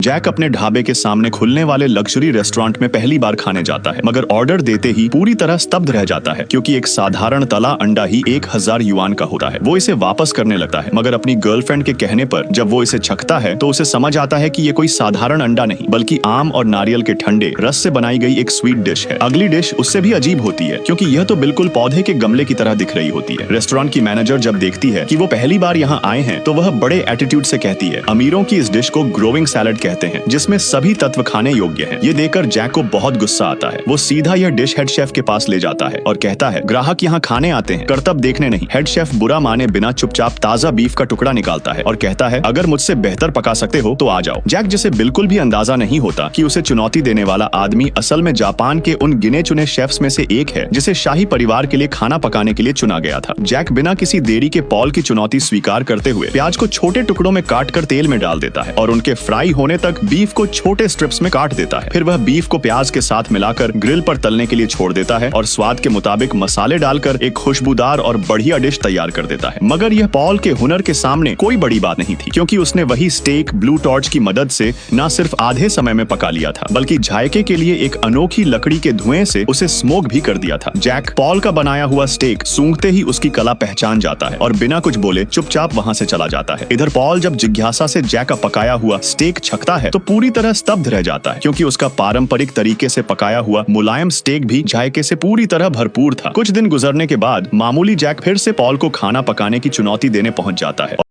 Jack अपने ढाबे के सामने खुलने वाले लग्जरी रेस्टोरेंट में पहली बार खाने जाता है, मगर ऑर्डर देते ही पूरी तरह स्तब्ध रह जाता है क्योंकि एक साधारण तला अंडा ही 1000 युआन का होता है। वो इसे वापस करने लगता है, मगर अपनी गर्लफ्रेंड के कहने पर जब वो इसे छकता है तो उसे समझ आता है कि ये कोई साधारण अंडा नहीं बल्कि आम और नारियल के ठंडे रस से बनाई गई एक स्वीट डिश है। अगली डिश उससे भी अजीब होती है क्योंकि यह तो बिल्कुल पौधे के गमले की तरह दिख रही होती है। रेस्टोरेंट की मैनेजर जब देखती है कि वो पहली बार यहाँ आए हैं तो वह बड़े एटीट्यूड से कहती है, अमीरों की इस डिश को ग्रोविंग सैलड कहते हैं जिसमें सभी तत्व खाने योग्य हैं। ये देखकर जैक को बहुत गुस्सा आता है। वो सीधा यह डिश हेड शेफ के पास ले जाता है और कहता है, ग्राहक यहाँ खाने आते हैं, करतब देखने नहीं। हेड शेफ बुरा माने बिना चुपचाप ताजा बीफ का टुकड़ा निकालता है और कहता है, अगर मुझसे बेहतर पका सकते हो तो आ जाओ। जैक जिसे बिल्कुल भी अंदाजा नहीं होता कि उसे चुनौती देने वाला आदमी असल में जापान के उन गिने चुने शेफ्स में से एक है जिसे शाही परिवार के लिए खाना पकाने के लिए चुना गया था। जैक बिना किसी देरी के पॉल की चुनौती स्वीकार करते हुए प्याज को छोटे टुकड़ों में काटकर तेल में डाल देता है और उनके फ्राई होने तक बीफ को छोटे स्ट्रिप्स में काट देता है। फिर वह बीफ को प्याज के साथ मिलाकर ग्रिल पर तलने के लिए छोड़ देता है और स्वाद के मुताबिक मसाले डालकर एक खुशबूदार और बढ़िया डिश तैयार कर देता है। मगर यह पॉल के हुनर के सामने कोई बड़ी बात नहीं थी क्योंकि उसने वही स्टेक ब्लू टॉर्च की मदद से न सिर्फ आधे समय में पका लिया था बल्कि जायके के लिए एक अनोखी लकड़ी के धुएं से उसे स्मोक भी कर दिया था। जैक पॉल का बनाया हुआ स्टेक सूंघते ही उसकी कला पहचान जाता है और बिना कुछ बोले चुपचाप वहां से चला जाता है। इधर पॉल जब जिज्ञासा से जैक का पकाया हुआ स्टेक छकता है तो पूरी तरह स्तब्ध रह जाता है क्योंकि उसका पारंपरिक तरीके से पकाया हुआ मुलायम स्टेक भी जायके से पूरी तरह भरपूर था। कुछ दिन गुजरने के बाद मामूली जैक फिर से पॉल को खाना पकाने की चुनौती देने पहुंच जाता है।